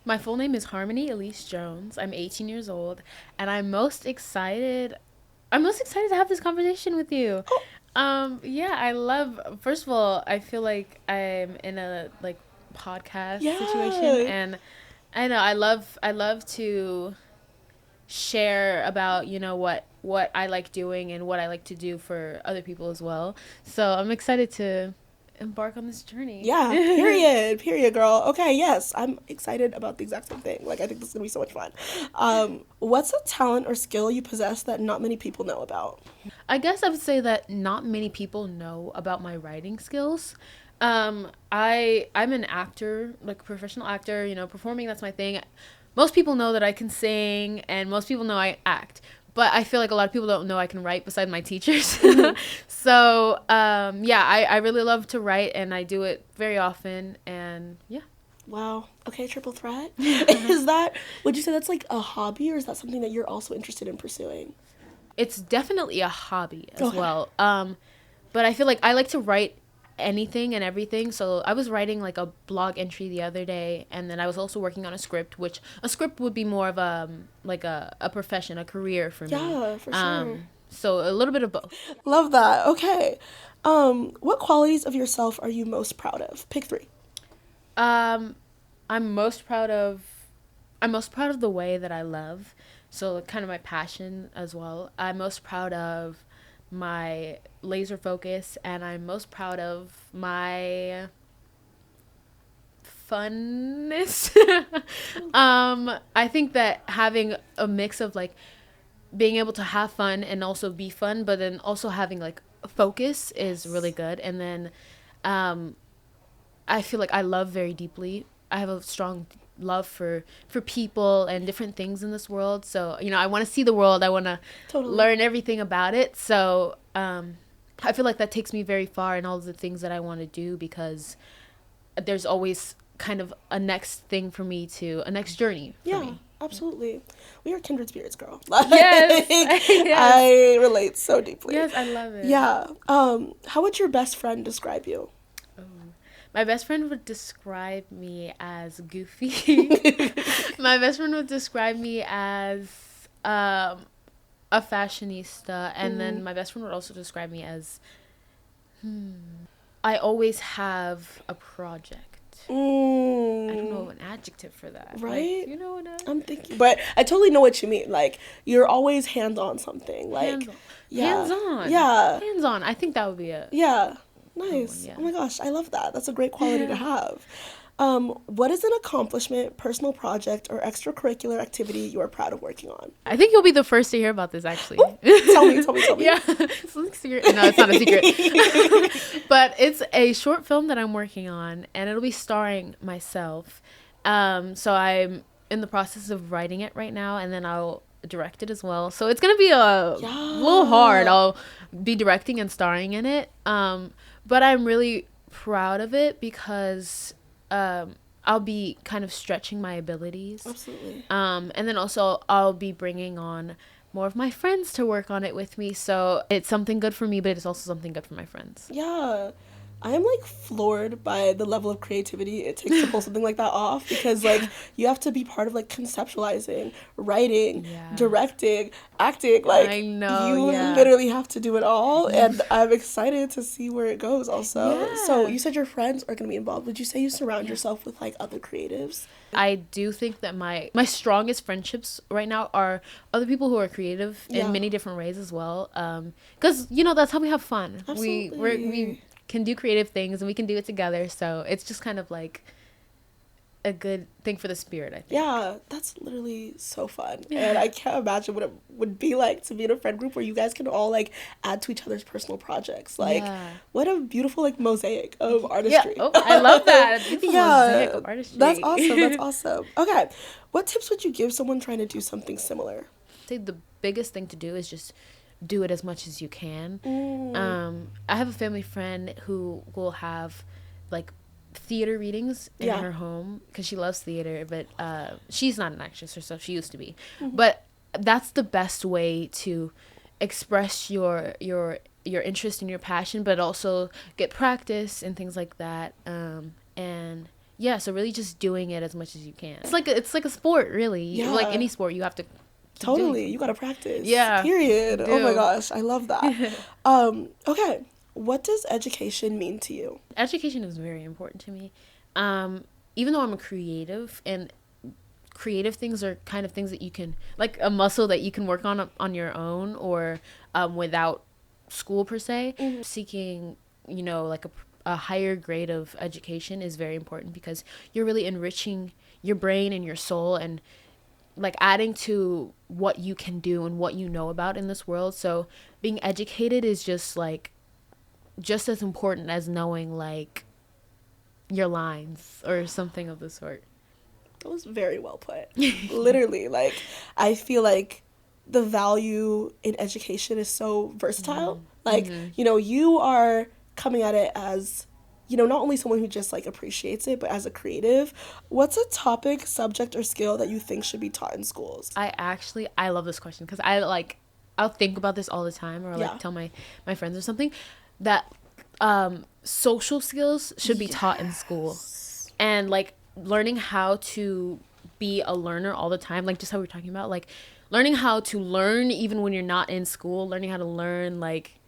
My full name is Harmony Elise Jones. I'm 18 years old, and I'm most excited to have this conversation with you. Oh, Yeah, I love. First of all, I feel like I'm in a like podcast situation, yeah. and I know I love to share about what I like doing and what I like to do for other people as well. So I'm excited to embark on this journey. Yeah, period. Period, girl. Okay, yes, I'm excited about the exact same thing. Like, I think this is gonna be so much fun. What's a talent or skill you possess that not many people know about? I guess I would say that not many people know about my writing skills. I'm an actor, like a professional actor. Performing, that's my thing. Most people know that I can sing, and most people know I act. But I feel like a lot of people don't know I can write besides my teachers. Mhm. So yeah, I really love to write, and I do it very often. And yeah. Wow. Okay, triple threat. Is that, would you say that's like a hobby, or is that something that you're also interested in pursuing? It's definitely a hobby as Okay. well. But I feel like I like to write anything and everything. So I was writing like a blog entry the other day, and then I was also working on a script, which a script would be more of a profession, a career for me. Yeah, for sure. So a little bit of both. Love that. Okay. What qualities of yourself are you most proud of? Pick three. Um, I'm most proud of I'm most proud of the way that I love. So kind of my passion as well. I'm most proud of my laser focus, and I'm most proud of my funness. I think that having a mix of like being able to have fun and also be fun, but then also having like focus is really Yes. good. And then um I feel like I love very deeply. I have a strong love for people and different things in this world. So, I want to see the world. I want to Totally. learn everything about it. So, I feel like that takes me very far in all of the things that I want to do, because there's always kind of a next journey for Yeah, me. absolutely. We are kindred spirits, girl. Yes. Like, Yes. I relate so deeply. Yes, I love it. Yeah. How would your best friend describe you? Oh. My best friend would describe me as goofy. My best friend would describe me as a fashionista, and Mm, then my best friend would also describe me as I always have a project. I don't know mm, an adjective for that. Like, right? you know what? I'm thinking, but I totally know what you mean. Like, you're always hands on something. Hands Like, on. Hands yeah, on. yeah, Hands on. I think that would be yeah. a one. Nice. Yeah. Oh my gosh, I love that. That's a great quality to Yeah. have. What is an accomplishment, personal project, or extracurricular activity you are proud of working on? I think you'll be the first to hear about this, actually. Oh, tell me, tell me, tell me. Yeah. It's a secret. No, it's not a secret. But it's a short film that I'm working on, and it'll be starring myself. So I'm in the process of writing it right now, and then I'll direct it as well. So it's gonna be a little hard. Yeah, I'll be directing and starring in it. But I'm really proud of it because I'll be kind of stretching my abilities. absolutely. And then also I'll be bringing on more of my friends to work on it with me. So it's something good for me, but it's also something good for my friends. Yeah. I am like floored by the level of creativity it takes to pull something like that off, because like Yeah. you have to be part of like conceptualizing, writing, Yeah. directing, acting, I like know, you yeah. literally have to do it all, and I'm excited to see where it goes also. So Yeah. you said your friends are going to be involved. Would you say you surround Yeah. yourself with like other creatives? I do think that my strongest friendships right now are other people who are creative in Yeah. many different ways as well. Because that's how we have fun. We Absolutely. can do creative things, and we can do it together. So it's just kind of like a good thing for the spirit, I think. Yeah, that's literally so fun. And Yeah. I can't imagine what it would be like to be in a friend group where you guys can all like add to each other's personal projects. Like, Yeah. what a beautiful like mosaic of Yeah. artistry. Oh, I love that. A beautiful mosaic Yeah, of that's artistry. awesome. That's awesome. Okay, what tips would you give someone trying to do something similar? Say the biggest thing to do is just do it as much as you can. Mm, I have a family friend who will have like theater readings in yeah. her home because she loves theater, but she's not an actress herself. She used to be, but that's the best way to express your interest and your passion, but also get practice and things like that. And Yeah, so really just doing it as much as you can. It's like a sport, really. Yeah. Like any sport, you have to keep Totally. doing. You got to practice. Yeah, Period. you Oh my do. gosh. I love that. Okay. What does education mean to you? Education is very important to me. Even though I'm a creative, and creative things are kind of things that you can, like a muscle that you can work on your own, or without school per se. Seeking, like a higher grade of education is very important, because you're really enriching your brain and your soul, and like adding to what you can do and what you know about in this world. So being educated is just as important as knowing like your lines or something of the sort. That was very well put. Literally, like, I feel like the value in education is so versatile. Like, you are coming at it as, not only someone who just like appreciates it, but as a creative. What's a topic, subject, or skill that you think should be taught in schools? I love this question, because I'll think about this all the time, or like Yeah. tell my friends or something, that social skills should be taught in school, and like learning how to be a learner all the time, like just how we were talking about, like learning how to learn even when you're not in school, learning how to learn like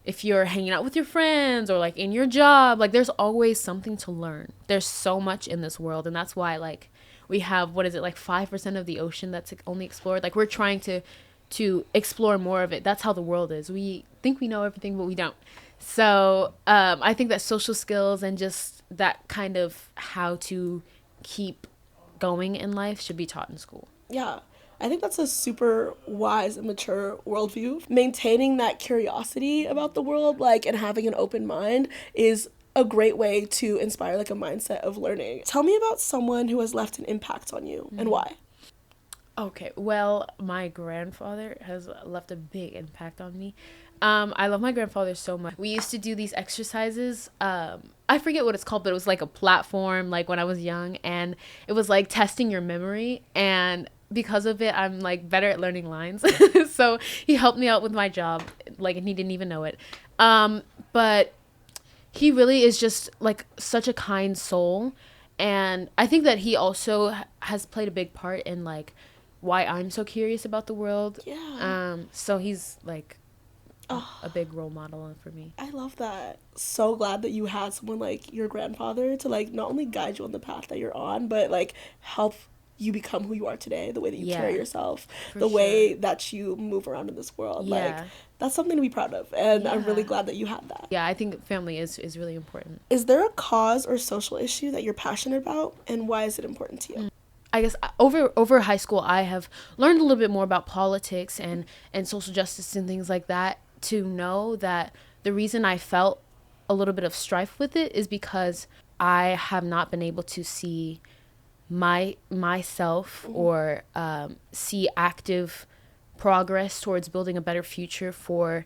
if you're hanging out with your friends, or like in your job. Like there's always something to learn. There's so much in this world, and that's why like we have, what is it, like 5% of the ocean that's only explored. Like we're trying to explore more of it. That's how the world is. We think we know everything, but we don't. So I think that social skills and just that kind of how to keep going in life should be taught in school. Yeah. I think that's a super wise and mature worldview. Maintaining that curiosity about the world, like, and having an open mind is a great way to inspire like a mindset of learning. Tell me about someone who has left an impact on you and why. Okay, well, my grandfather has left a big impact on me. I love my grandfather so much. We used to do these exercises. I forget what it's called, but it was like a platform, like when I was young, and it was like testing your memory. And because of it, I'm like better at learning lines. So he helped me out with my job, like, and he didn't even know it. But he really is just like such a kind soul, and I think that he also has played a big part in like why I'm so curious about the world. Yeah. So he's like Oh, a big role model for me. I love that. So glad that you had someone like your grandfather to like not only guide you on the path that you're on, but like help you become who you are today, the way that you Yeah, carry yourself, for the sure. way that you move around in this world. Like Yeah. that's something to be proud of, and I'm really Yeah. glad that you had that. Yeah, I think family is really important. Is there a cause or social issue that you're passionate about, and why is it important to you? I guess over high school, I have learned a little bit more about politics and social justice and things like that, to know that the reason I felt a little bit of strife with it is because I have not been able to see myself, or see active progress towards building a better future for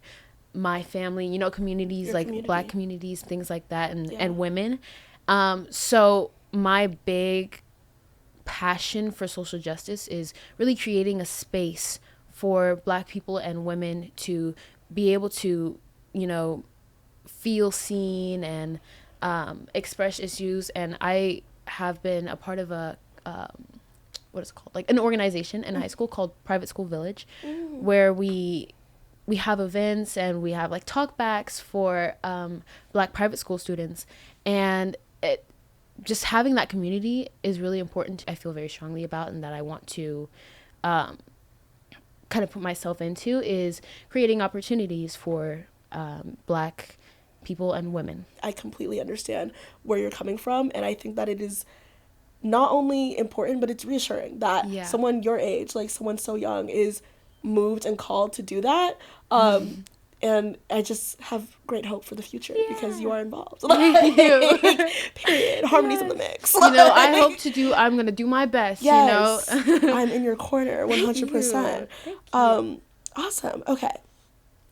my family, communities, Your like community. Black communities, things like that, Yeah. and women. So my big passion for social justice is really creating a space for Black people and women to be able to, feel seen and express issues. And I have been a part of a what is it called, like an organization in high school called Private School Village, where we have events and we have like talkbacks for Black private school students. And it just having that community is really important. I feel very strongly about, and that I want to kind of put myself into, is creating opportunities for Black people and women. I completely understand where you're coming from, and I think that it is not only important, but it's reassuring that Yeah. someone your age, like someone so young, is moved and called to do that. And I just have great hope for the future because you are involved. Thank you. Period. Harmony's in the mix. I'm going to do my best, Yes. you know? I'm in your corner 100%. Thank you. Awesome. Okay.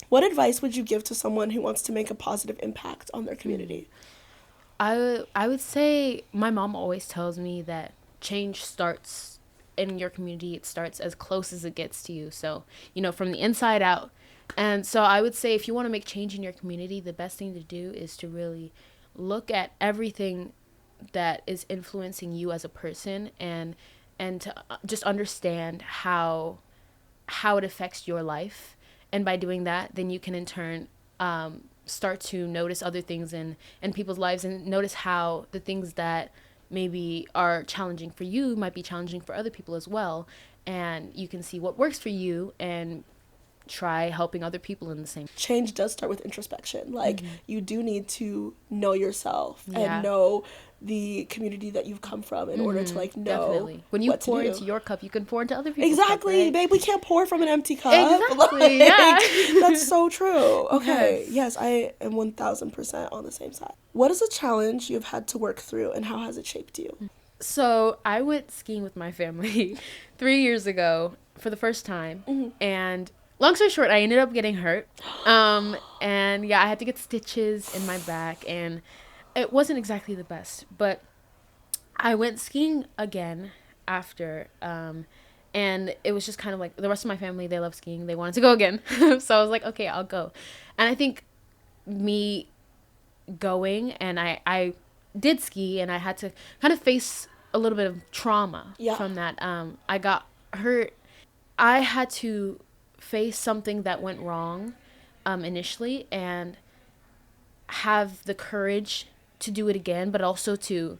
What advice would you give to someone who wants to make a positive impact on their community? I would say my mom always tells me that change starts in your community. It starts as close as it gets to you. So, from the inside out. And so I would say if you want to make change in your community, the best thing to do is to really look at everything that is influencing you as a person, and to just understand how it affects your life. And by doing that, then you can in turn start to notice other things in people's lives, and notice how the things that maybe are challenging for you might be challenging for other people as well. And you can see what works for you and try helping other people in the same. Change does start with introspection. Like, you do need to know yourself Yeah. and know the community that you've come from in order to, like, know Definitely. When you what to pour do. into your cup, you can pour into other people's Exactly, cup, right? babe. We can't pour from an empty cup. Exactly, Like, yeah. That's so true. Okay, Yes. yes, I am 1000% on the same side. What is a challenge you've had to work through, and how has it shaped you? So I went skiing with my family 3 years ago for the first time. And long story short, I ended up getting hurt. And yeah, I had to get stitches in my back, and it wasn't exactly the best. But I went skiing again after, and it was just kind of like the rest of my family, they love skiing. They wanted to go again. So I was like, okay, I'll go. And I think me going, and I did ski, and I had to kind of face a little bit of trauma from that. I got hurt. I had to face something that went wrong initially, and have the courage to do it again, but also to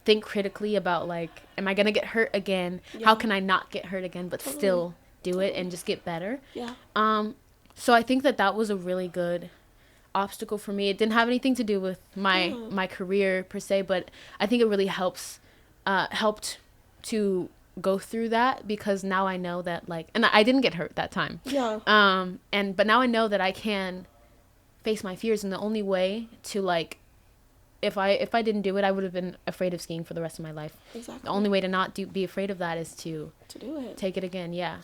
think critically about, like, am I gonna get hurt again? How can I not get hurt again but still do it and just get better? So I think that was a really good obstacle for me. It didn't have anything to do with my career per se, but I think it really helped to go through that, because now I know that, like, and I didn't get hurt that time. But now I know that I can face my fears, and the only way to, like, if I didn't do it, I would have been afraid of skiing for the rest of my life. Exactly. The only way to not be afraid of that is to do it. Take it again. Yeah.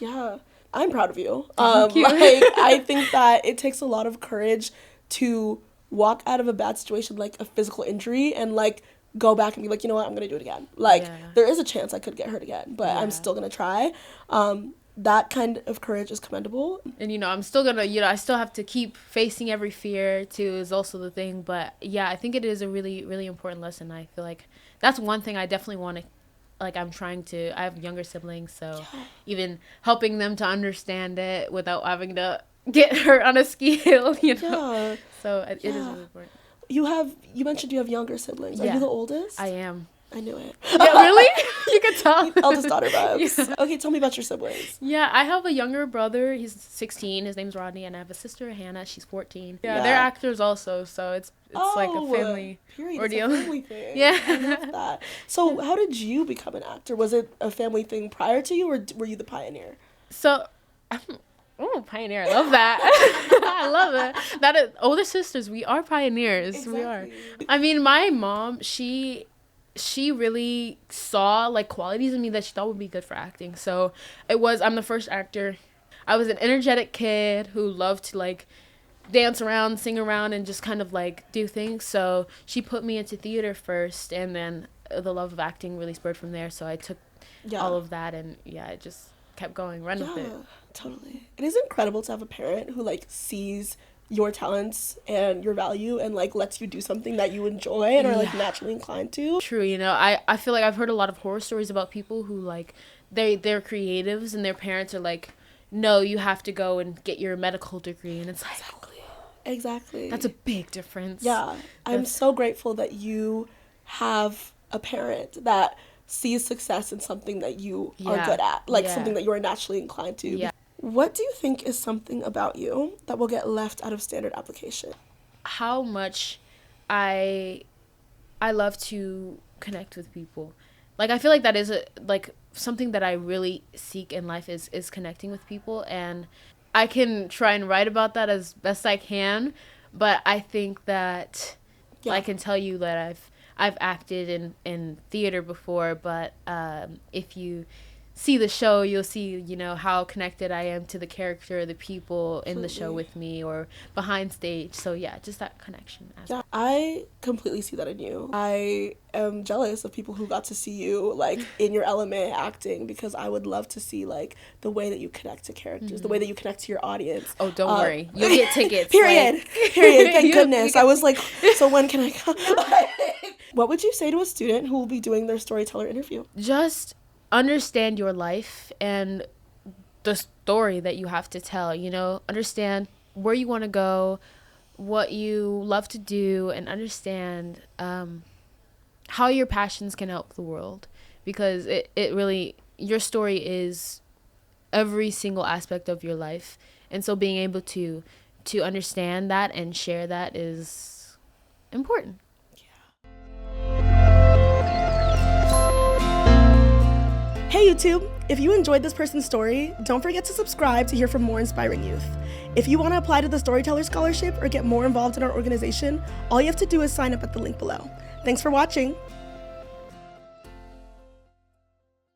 I'm proud of you. Thank you. Like, I think that it takes a lot of courage to walk out of a bad situation, like a physical injury, and, like, go back and be like, you know what, I'm gonna do it again. Like, there is a chance I could get hurt again, but I'm still gonna try. That kind of courage is commendable. And, I'm still gonna, I still have to keep facing every fear too, is also the thing. But yeah, I think it is a really, really important lesson. I feel like that's one thing I definitely want to, like, I have younger siblings, so even helping them to understand it without having to get hurt on a ski hill, So it is really important. You mentioned you have younger siblings. Are you the oldest? I am. I knew it. Yeah, really? You could tell. Eldest daughter vibes. Okay, tell me about your siblings. Yeah, I have a younger brother. He's 16. His name's Rodney, and I have a sister, Hannah. She's 14. Yeah, they're actors also, so it's like a family ordeal. It's a family thing. Yeah. I love that. So how did you become an actor? Was it a family thing prior to you, or were you the pioneer? So, pioneer. I love that. I love it. That is, older sisters, we are pioneers. Exactly. We are. I mean, my mom, she really saw, like, qualities in me that she thought would be good for acting. So I'm the first actor. I was an energetic kid who loved to, like, dance around, sing around, and just kind of, like, do things. So she put me into theater first, and then the love of acting really spurred from there. So I took all of that, and it just kept going, run with it. Totally. It is incredible to have a parent who, like, sees your talents and your value and, like, lets you do something that you enjoy and are, like, naturally inclined to. True. I feel like I've heard a lot of horror stories about people who, like, they're creatives and their parents are like, no, you have to go and get your medical degree, and it's like, exactly that's a big difference. I'm so grateful that you have a parent that sees success in something that you are good at, like something that you are naturally inclined to. What do you think is something about you that will get left out of standard application? How much I love to connect with people. Like, I feel like that is something that I really seek in life is connecting with people, and I can try and write about that as best I can, but I think that I can tell you that I've acted in theater before, but if you see the show, you'll see, how connected I am to the character, the people in the show with me, or behind stage. So just that connection. I completely see that in you. I am jealous of people who got to see you, like, in your element acting, because I would love to see, like, the way that you connect to characters, the way that you connect to your audience. Oh, don't worry. You'll get tickets. Period. Thank goodness. I was like, so when can I come? What would you say to a student who will be doing their storyteller interview? Just understand your life and the story that you have to tell, understand where you want to go, what you love to do, and understand how your passions can help the world, because it really, your story is every single aspect of your life. And so being able to understand that and share that is important. Hey YouTube, if you enjoyed this person's story, don't forget to subscribe to hear from more inspiring youth. If you want to apply to the Storyteller Scholarship or get more involved in our organization, all you have to do is sign up at the link below. Thanks for watching.